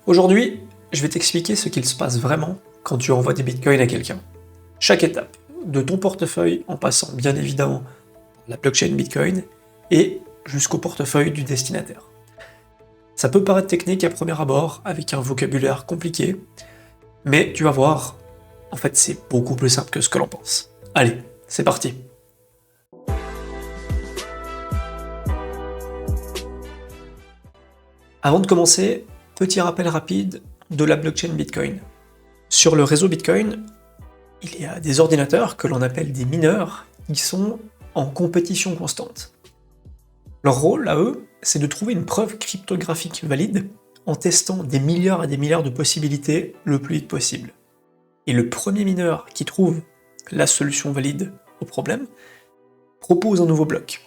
Aujourd'hui, je vais t'expliquer ce qu'il se passe vraiment quand tu envoies des bitcoins à quelqu'un. Chaque étape, de ton portefeuille en passant bien évidemment par la blockchain Bitcoin et jusqu'au portefeuille du destinataire. Ça peut paraître technique à premier abord, avec un vocabulaire compliqué, mais tu vas voir, en fait c'est beaucoup plus simple que ce que l'on pense. Allez, c'est parti. Avant de commencer, petit rappel rapide de la blockchain Bitcoin. Sur le réseau Bitcoin, il y a des ordinateurs que l'on appelle des mineurs qui sont en compétition constante. Leur rôle, à eux, c'est de trouver une preuve cryptographique valide en testant des milliards et des milliards de possibilités le plus vite possible. Et le premier mineur qui trouve la solution valide au problème propose un nouveau bloc.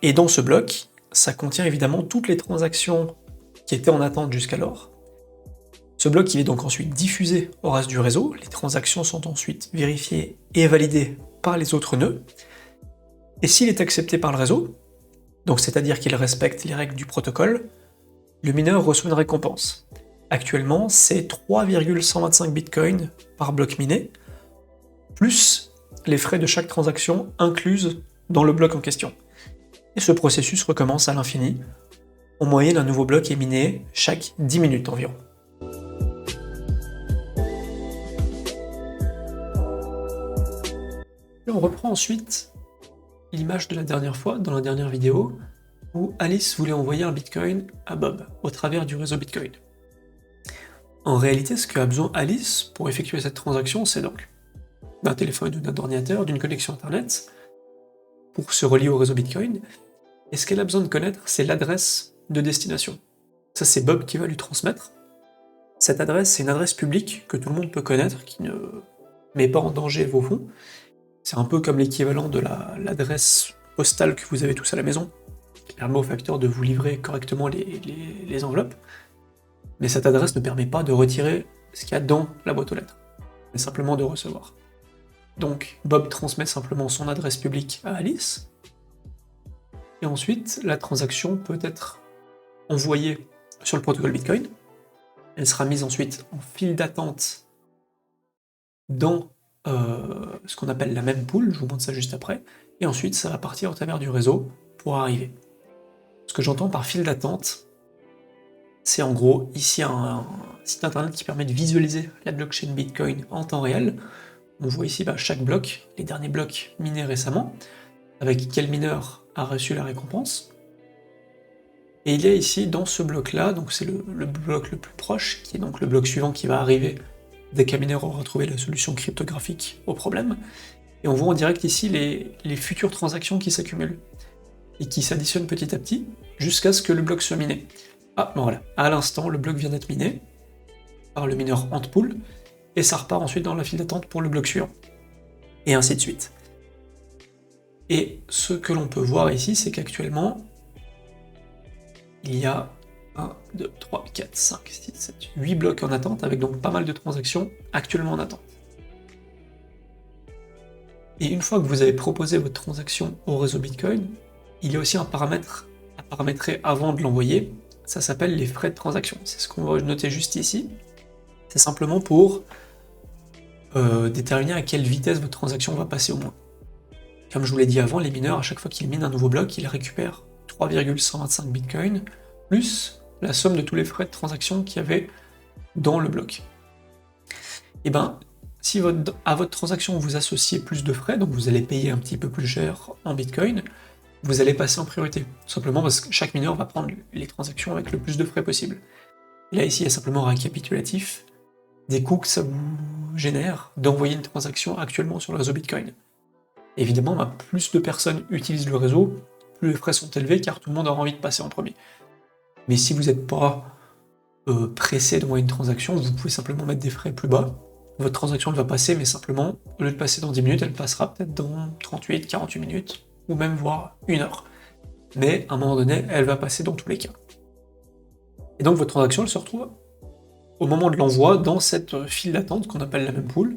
Et dans ce bloc, ça contient évidemment toutes les transactions qui étaient en attente jusqu'alors. Ce bloc il est donc ensuite diffusé au reste du réseau, les transactions sont ensuite vérifiées et validées par les autres nœuds, et s'il est accepté par le réseau, donc c'est-à-dire qu'il respecte les règles du protocole, le mineur reçoit une récompense. Actuellement, c'est 3,125 bitcoins par bloc miné, plus les frais de chaque transaction incluses dans le bloc en question. Et ce processus recommence à l'infini. En moyenne, un nouveau bloc est miné chaque 10 minutes environ. Là, on reprend ensuite l'image de la dernière fois, dans la dernière vidéo, où Alice voulait envoyer un bitcoin à Bob, au travers du réseau Bitcoin. En réalité, ce qu'a besoin Alice pour effectuer cette transaction, c'est donc d'un téléphone ou d'un ordinateur, d'une connexion internet, pour se relier au réseau Bitcoin, et ce qu'elle a besoin de connaître, c'est l'adresse de destination. Ça, c'est Bob qui va lui transmettre. Cette adresse, c'est une adresse publique que tout le monde peut connaître, qui ne met pas en danger vos fonds. C'est un peu comme l'équivalent de l'adresse postale que vous avez tous à la maison, qui permet au facteur de vous livrer correctement les enveloppes. Mais cette adresse ne permet pas de retirer ce qu'il y a dans la boîte aux lettres, mais simplement de recevoir. Donc Bob transmet simplement son adresse publique à Alice, et ensuite la transaction peut être envoyée sur le protocole Bitcoin, elle sera mise ensuite en file d'attente dans ce qu'on appelle la même pool, je vous montre ça juste après, et ensuite ça va partir au travers du réseau pour arriver. Ce que j'entends par file d'attente, c'est en gros ici un site internet qui permet de visualiser la blockchain Bitcoin en temps réel. On voit ici chaque bloc, les derniers blocs minés récemment, avec quel mineur a reçu la récompense. Et il y a ici, dans ce bloc-là, donc c'est le bloc le plus proche, qui est donc le bloc suivant qui va arriver dès qu'un mineur aura trouvé la solution cryptographique au problème. Et on voit en direct ici les futures transactions qui s'accumulent, et qui s'additionnent petit à petit, jusqu'à ce que le bloc soit miné. Ah, bon voilà, à l'instant, le bloc vient d'être miné, par le mineur Antpool, et ça repart ensuite dans la file d'attente pour le bloc suivant. Et ainsi de suite. Et ce que l'on peut voir ici, c'est qu'actuellement, il y a 1, 2, 3, 4, 5, 6, 7, 8 blocs en attente, avec donc pas mal de transactions actuellement en attente. Et une fois que vous avez proposé votre transaction au réseau Bitcoin, il y a aussi un paramètre à paramétrer avant de l'envoyer, ça s'appelle les frais de transaction. C'est ce qu'on va noter juste ici. C'est simplement pour déterminer à quelle vitesse votre transaction va passer au moins. Comme je vous l'ai dit avant, les mineurs, à chaque fois qu'ils minent un nouveau bloc, ils récupèrent 3,125 bitcoins, plus la somme de tous les frais de transaction qu'il y avait dans le bloc. Et si à votre transaction vous associez plus de frais, donc vous allez payer un petit peu plus cher en bitcoin, vous allez passer en priorité, tout simplement parce que chaque mineur va prendre les transactions avec le plus de frais possible. Et là ici, il y a simplement un récapitulatif des coûts que ça vous génère d'envoyer une transaction actuellement sur le réseau Bitcoin. Évidemment, plus de personnes utilisent le réseau, plus les frais sont élevés, car tout le monde aura envie de passer en premier. Mais si vous n'êtes pas pressé d'envoyer une transaction, vous pouvez simplement mettre des frais plus bas. Votre transaction elle va passer, mais simplement, au lieu de passer dans 10 minutes, elle passera peut-être dans 38, 48 minutes, ou même voire 1 heure. Mais à un moment donné, elle va passer dans tous les cas. Et donc votre transaction, elle se retrouve au moment de l'envoi dans cette file d'attente qu'on appelle la même pool,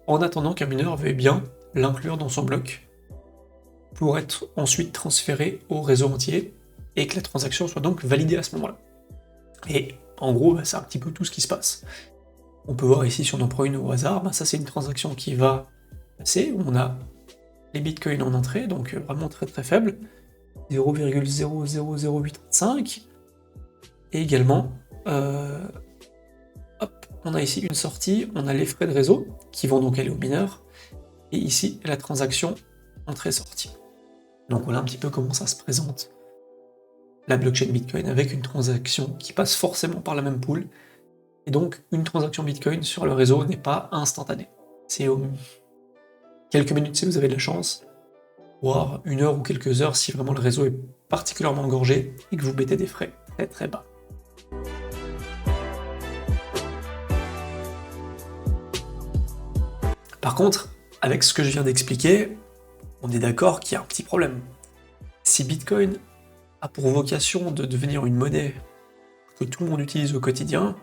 en attendant qu'un mineur veuille bien l'inclure dans son bloc, pour être ensuite transféré au réseau entier, et que la transaction soit donc validée à ce moment-là. Et En gros, c'est un petit peu tout ce qui se passe. On peut voir ici, si on en prend une au hasard, ça c'est une transaction qui va passer, on a les bitcoins en entrée, donc vraiment très très faible, 0,000835, et également, on a ici une sortie, on a les frais de réseau, qui vont donc aller aux mineurs, et ici la transaction entrée-sortie. Donc voilà un petit peu comment ça se présente, la blockchain Bitcoin, avec une transaction qui passe forcément par la même pool, et donc une transaction Bitcoin sur le réseau n'est pas instantanée. C'est quelques minutes si vous avez de la chance, voire une heure ou quelques heures si vraiment le réseau est particulièrement engorgé et que vous mettez des frais très très bas. Par contre, avec ce que je viens d'expliquer, on est d'accord qu'il y a un petit problème. Si Bitcoin a pour vocation de devenir une monnaie que tout le monde utilise au quotidien,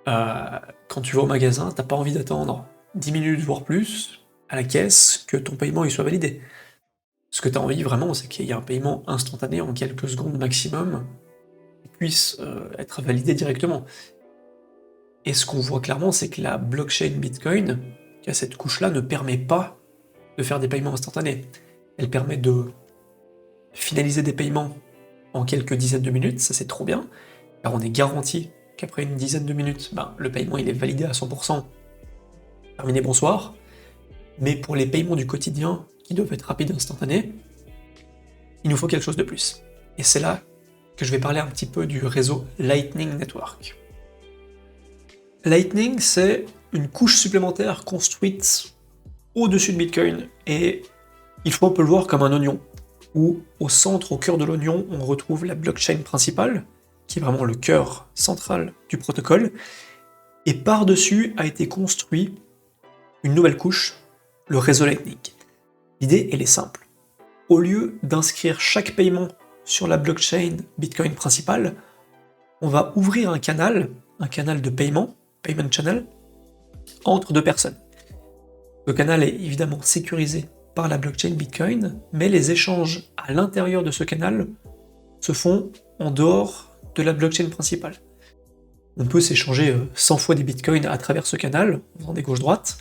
quand tu vas au magasin, t'as pas envie d'attendre 10 minutes voire plus à la caisse que ton paiement il soit validé. Ce que tu as envie vraiment, c'est qu'il y ait un paiement instantané en quelques secondes maximum qui puisse être validé directement. Et ce qu'on voit clairement, c'est que la blockchain Bitcoin, qui a cette couche-là, ne permet pas de faire des paiements instantanés. Elle permet de finaliser des paiements en quelques dizaines de minutes, ça c'est trop bien, car on est garanti qu'après une dizaine de minutes, le paiement il est validé à 100%, terminé, bonsoir. Mais pour les paiements du quotidien, qui doivent être rapides et instantanés, il nous faut quelque chose de plus. Et c'est là que je vais parler un petit peu du réseau Lightning Network. Lightning, c'est une couche supplémentaire construite au-dessus de Bitcoin, et il faut un peu le voir comme un oignon, où au centre, au cœur de l'oignon, on retrouve la blockchain principale, qui est vraiment le cœur central du protocole, et par-dessus a été construit une nouvelle couche, le réseau Lightning. L'idée, elle est simple. Au lieu d'inscrire chaque paiement sur la blockchain Bitcoin principale, on va ouvrir un canal de paiement, payment channel, entre deux personnes. Le canal est évidemment sécurisé par la blockchain Bitcoin, mais les échanges à l'intérieur de ce canal se font en dehors de la blockchain principale. On peut s'échanger 100 fois des bitcoins à travers ce canal, en faisant des gauche-droite,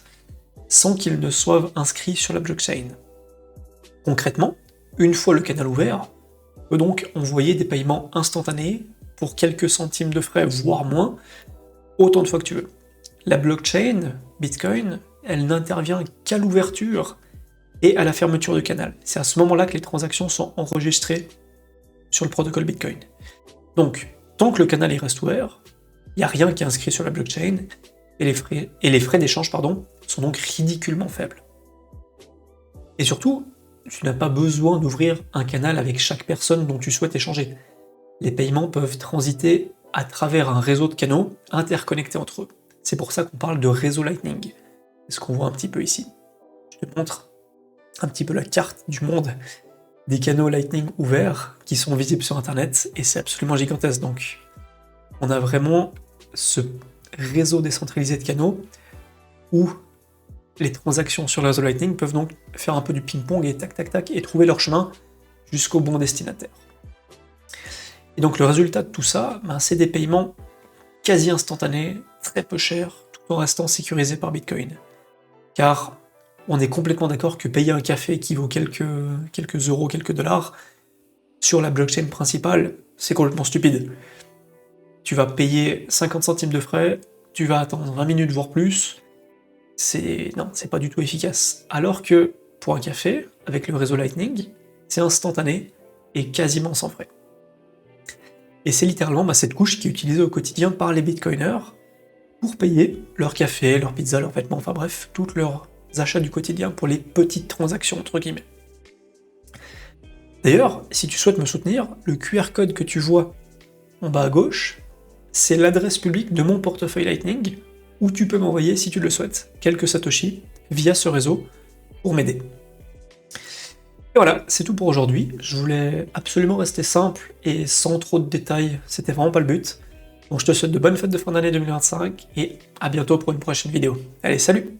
sans qu'ils ne soient inscrits sur la blockchain. Concrètement, une fois le canal ouvert, on peut donc envoyer des paiements instantanés pour quelques centimes de frais, voire moins, autant de fois que tu veux. La blockchain Bitcoin, elle n'intervient qu'à l'ouverture et à la fermeture du canal. C'est à ce moment-là que les transactions sont enregistrées sur le protocole Bitcoin. Donc, tant que le canal reste ouvert, il n'y a rien qui est inscrit sur la blockchain, et les frais d'échange sont donc ridiculement faibles. Et surtout, tu n'as pas besoin d'ouvrir un canal avec chaque personne dont tu souhaites échanger. Les paiements peuvent transiter à travers un réseau de canaux interconnectés entre eux. C'est pour ça qu'on parle de réseau Lightning. C'est ce qu'on voit un petit peu ici. Je te montre un petit peu la carte du monde des canaux Lightning ouverts qui sont visibles sur Internet, et c'est absolument gigantesque. Donc, on a vraiment ce réseau décentralisé de canaux où les transactions sur le réseau Lightning peuvent donc faire un peu du ping-pong et tac tac tac et trouver leur chemin jusqu'au bon destinataire. Et donc le résultat de tout ça, c'est des paiements quasi instantanés, très peu chers, tout en restant sécurisés par Bitcoin. Car on est complètement d'accord que payer un café qui vaut quelques euros, quelques dollars, sur la blockchain principale, c'est complètement stupide. Tu vas payer 50 centimes de frais, tu vas attendre 20 minutes voire plus, c'est pas du tout efficace. Alors que pour un café, avec le réseau Lightning, c'est instantané et quasiment sans frais. Et c'est littéralement cette couche qui est utilisée au quotidien par les bitcoiners pour payer leur café, leur pizza, leurs vêtements, enfin bref, tous leurs achats du quotidien pour les petites transactions entre guillemets. D'ailleurs, si tu souhaites me soutenir, le QR code que tu vois en bas à gauche, c'est l'adresse publique de mon portefeuille Lightning, où tu peux m'envoyer, si tu le souhaites, quelques satoshi via ce réseau pour m'aider. Et voilà, c'est tout pour aujourd'hui. Je voulais absolument rester simple et sans trop de détails, c'était vraiment pas le but. Donc je te souhaite de bonnes fêtes de fin d'année 2025 et à bientôt pour une prochaine vidéo. Allez, salut!